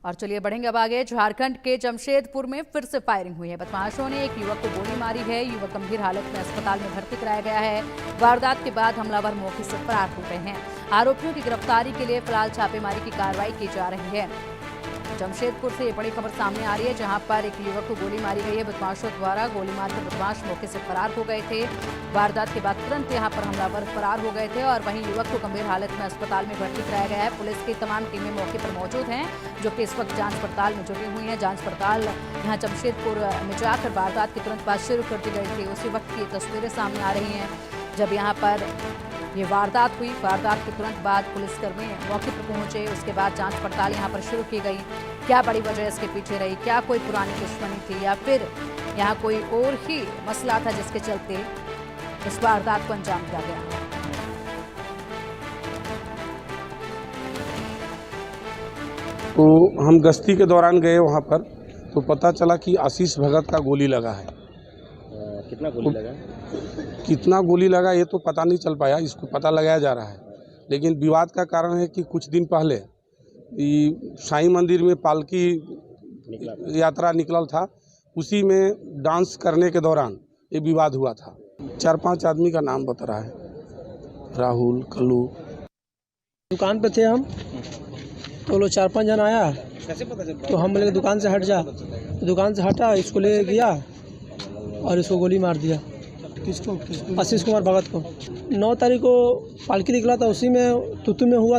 और चलिए बढ़ेंगे अब आगे। झारखंड के जमशेदपुर में फिर से फायरिंग हुई है। बदमाशों ने एक युवक को गोली मारी है। युवक गंभीर हालत में अस्पताल में भर्ती कराया गया है। वारदात के बाद हमलावर मौके से फरार हो गए हैं। आरोपियों की गिरफ्तारी के लिए फिलहाल छापेमारी की कार्रवाई की जा रही है। जमशेदपुर से ये बड़ी खबर सामने आ रही है, जहां पर एक युवक को गोली मारी गई है। बदमाशों द्वारा गोली मारकर बदमाश मौके से फरार हो गए थे। वारदात के बाद तुरंत यहां पर हमलावर फरार हो गए थे और वहीं युवक को गंभीर हालत में अस्पताल में भर्ती कराया गया है। पुलिस की तमाम टीमें मौके पर मौजूद हैं, जो कि इस वक्त जांच पड़ताल में जुटी हुई हैं। जांच पड़ताल यहाँ जमशेदपुर में जाकर वारदात के तुरंत बाद शुरू कर दी गई थी। उसी वक्त की तस्वीरें सामने आ रही हैं जब यहाँ पर ये वारदात हुई। वारदात के तुरंत बाद पुलिसकर्मी मौके पर पहुंचे। उसके बाद जांच पड़ताल यहां पर शुरू की गई। क्या बड़ी वजह इसके पीछे रही, क्या कोई पुरानी दुश्मनी थी या फिर यहां कोई और ही मसला था जिसके चलते इस वारदात को अंजाम दिया गया। तो हम गश्ती के दौरान गए वहां पर, तो पता चला कि आशीष भगत का गोली लगा है। कितना गोली लगा? कितना गोली लगा ये तो पता नहीं चल पाया, इसको पता लगाया जा रहा है। लेकिन विवाद का कारण है कि कुछ दिन पहले साईं मंदिर में पालकी यात्रा निकला था, उसी में डांस करने के दौरान ये विवाद हुआ था। 4-5 आदमी का नाम बता रहा है, राहुल, कल्लू। दुकान पे थे हम, तो लोग 4-5 जन आया, तो हम बोले दुकान से हट जा। तो दुकान से हटा, इसको ले गया और इसको गोली मार दिया। किसको? आशीष कुमार भगत को। 9 तारीख को पालकी निकला था, उसी में तुतु में हुआ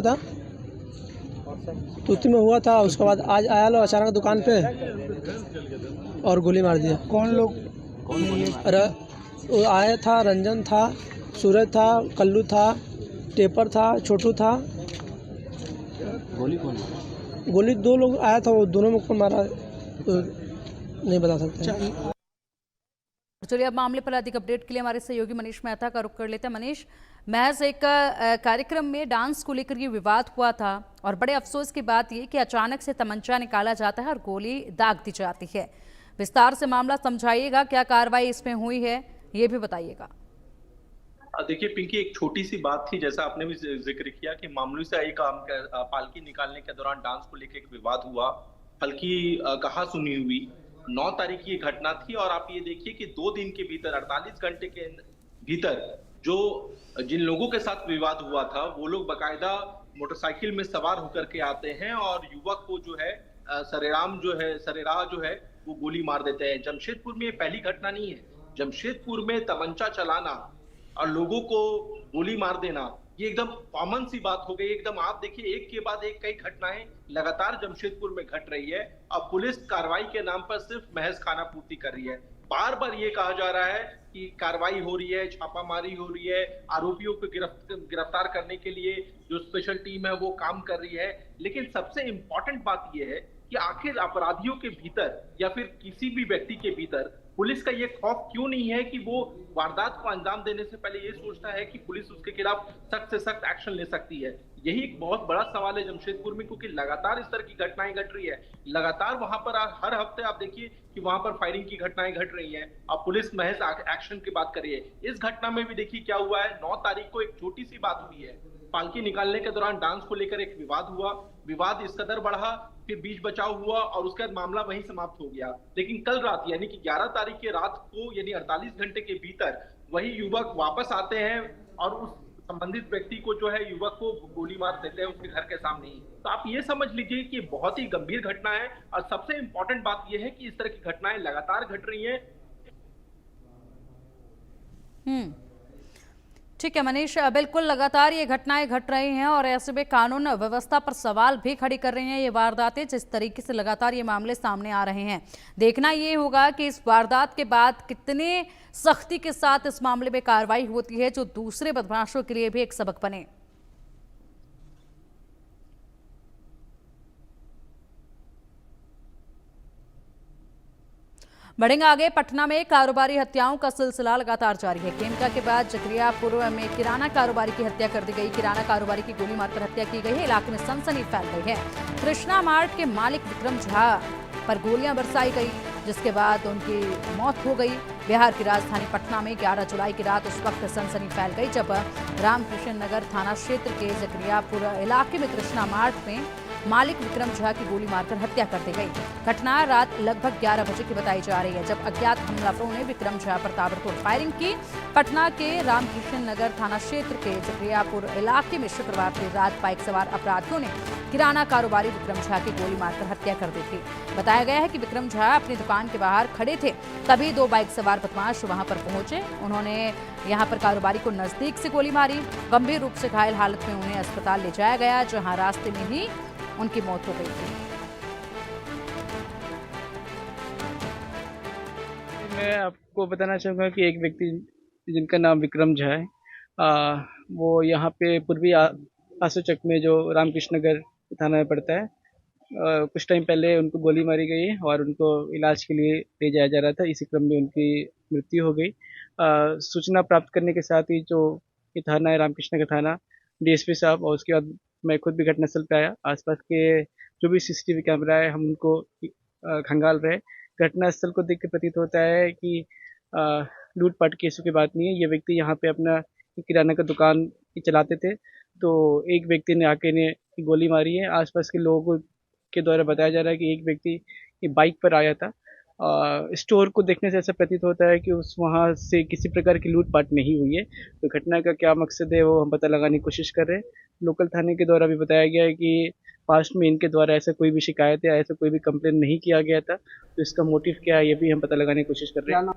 था। उसके बाद आज आया लोग अचानक दुकान पे और गोली मार दिया। कौन लोग? वो आया था, रंजन था, सूरज था, कल्लू था, टेपर था, छोटू था। गोली कौन? गोली 2 लोग आया था, वो दोनों में कौन मारा तो नहीं बता सकते। चलिए अब मामले पर अधिक अपडेट के लिए हमारे सहयोगी मनीष मेहता का रुख कर लेते हैं। मनीष, महज एक कार्यक्रम में डांस को लेकर ये विवाद हुआ था और बड़े अफसोस की बात ये कि अचानक से तमंचा निकाला जाता है और गोली दाग दी जाती है। विस्तार से मामला समझाइएगा, क्या कार्रवाई इसमें हुई है ये भी बताइएगा। देखिए पिंकी, एक छोटी सी बात थी, जैसा आपने भी जिक्र किया कि मामूली सा एक पालकी निकालने के दौरान डांस को लेकर एक विवाद हुआ। हल्की कहा सुनी हुई 9 तारीख की घटना थी और आप ये देखिए कि 2 दिन के भीतर 48 घंटे के भीतर जिन लोगों के साथ विवाद हुआ था वो लोग बकायदा मोटरसाइकिल में सवार होकर के आते हैं और युवक को जो है सरेराह जो है वो गोली मार देते हैं। जमशेदपुर में ये पहली घटना नहीं है। जमशेदपुर में तमंचा चलाना और लोगों को गोली मार देना ये एकदम कॉमन सी बात हो गई। एकदम आप देखिए एक के बाद एक कई घटनाएं लगातार जमशेदपुर में घट रही है। अब पुलिस कार्रवाई के नाम पर सिर्फ महज खाना पूर्ति कर रही है। बार बार ये कहा जा रहा है कि कार्रवाई हो रही है, छापामारी हो रही है, आरोपियों को गिरफ्तार करने के लिए जो स्पेशल टीम है वो काम कर रही है। लेकिन सबसे इंपॉर्टेंट बात यह है कि आखिर अपराधियों के भीतर या फिर किसी भी व्यक्ति के भीतर पुलिस का ये खौफ क्यों नहीं है कि वो वारदात को अंजाम देने से पहले ये सोचता है कि पुलिस उसके खिलाफ सख्त से सख्त एक्शन ले सकती है। यही एक बहुत बड़ा सवाल है जमशेदपुर में, क्योंकि लगातार इस तरह की घटनाएं घट रही है। लगातार वहां पर हर हफ्ते आप देखिए कि वहां पर फायरिंग की घटनाएं घट रही हैं। अब पुलिस महज एक्शन की बात कर रही है। इस घटना में भी देखिए क्या हुआ है। 9 तारीख को एक छोटी सी बात हुई है, पालकी निकालने के दौरान डांस को लेकर एक विवाद हुआ। विवाद इस कदर बढ़ा, फिर बीच बचाव हुआ और उसके बाद मामला वहीं समाप्त हो गया। लेकिन कल रात यानी कि 11 तारीख की रात को यानी 48 घंटे के भीतर वही युवक वापस आते हैं और उस संबंधित व्यक्ति को जो है युवक को गोली मार देते हैं उसके घर के सामने ही। तो आप ये समझ लीजिए कि बहुत ही गंभीर घटना है और सबसे इंपॉर्टेंट बात यह है कि इस तरह की घटनाएं लगातार घट रही हैं। ठीक है मनीष, बिल्कुल लगातार ये घटनाएं घट रही हैं और ऐसे में कानून व्यवस्था पर सवाल भी खड़ी कर रही हैं ये वारदातें। जिस तरीके से लगातार ये मामले सामने आ रहे हैं, देखना ये होगा कि इस वारदात के बाद कितने सख्ती के साथ इस मामले में कार्रवाई होती है, जो दूसरे बदमाशों के लिए भी एक सबक बने। बढ़ेंगे आगे। पटना में कारोबारी हत्याओं का सिलसिला लगातार जारी है। खेमका के बाद जकरियापुर में किराना कारोबारी की हत्या कर दी गई। किराना कारोबारी की गोली मारकर हत्या की गई है। इलाके में सनसनी फैल गई है। कृष्णा मार्ट के मालिक विक्रम झा पर गोलियां बरसाई गई, जिसके बाद उनकी मौत हो गई। बिहार की राजधानी पटना में 11 जुलाई की रात उस वक्त सनसनी फैल गई जब रामकृष्ण नगर थाना क्षेत्र के जकरियापुर इलाके में कृष्णा मार्ट में मालिक विक्रम झा की गोली मारकर हत्या कर दी गई। घटना रात लगभग 11 बजे की बताई जा रही है, जब अज्ञात हमलावरों ने विक्रम झा पर ताबड़तोड़ फायरिंग की। पटना के रामकृष्ण नगर थाना क्षेत्र के जकरियापुर इलाके में शुक्रवार देर रात बाइक सवार अपराधियों ने किराना कारोबारी विक्रम झा की गोली मारकर हत्या कर दी थी। बताया गया है कि विक्रम झा अपनी दुकान के बाहर खड़े थे, तभी 2 बाइक सवार बदमाश वहां पर पहुंचे। उन्होंने यहां पर कारोबारी को नजदीक से गोली मारी। गंभीर रूप से घायल हालत में उन्हें अस्पताल ले जाया गया, जहां रास्ते में ही उनकी मौत हो गई थी। मैं आपको बताना चाहूँगा कि एक व्यक्ति जिनका नाम विक्रम झा है, वो यहाँ पे पूर्वी आसूचक में जो रामकृष्ण नगर थाना में पड़ता है, कुछ टाइम पहले उनको गोली मारी गई है और उनको इलाज के लिए ले जाया जा रहा था। इसी क्रम में उनकी मृत्यु हो गई। सूचना प्राप्त करने के साथ ही जो ये थाना है रामकृष्ण नगर थाना, डीएसपी साहब और उसके बाद मैं खुद भी घटनास्थल पे आया। आसपास के जो भी सीसीटीवी कैमरा है हम उनको खंगाल रहे। घटनास्थल को देख के प्रतीत होता है कि लूटपाट केसों की बात नहीं है। ये व्यक्ति यहाँ पे अपना किराना का दुकान चलाते थे, तो एक व्यक्ति ने आके ने गोली मारी है। आसपास के लोगों के द्वारा बताया जा रहा है कि एक व्यक्ति बाइक पर आया था। स्टोर को देखने से ऐसा प्रतीत होता है कि उस वहाँ से किसी प्रकार की लूटपाट नहीं हुई है। तो घटना का क्या मकसद है वो हम पता लगाने की कोशिश कर रहे हैं। लोकल थाने के द्वारा भी बताया गया है कि पास्ट में इनके द्वारा ऐसा कोई भी शिकायत या ऐसा कोई भी कंप्लेन नहीं किया गया था। तो इसका मोटिव क्या है ये भी हम पता लगाने की कोशिश कर रहे हैं।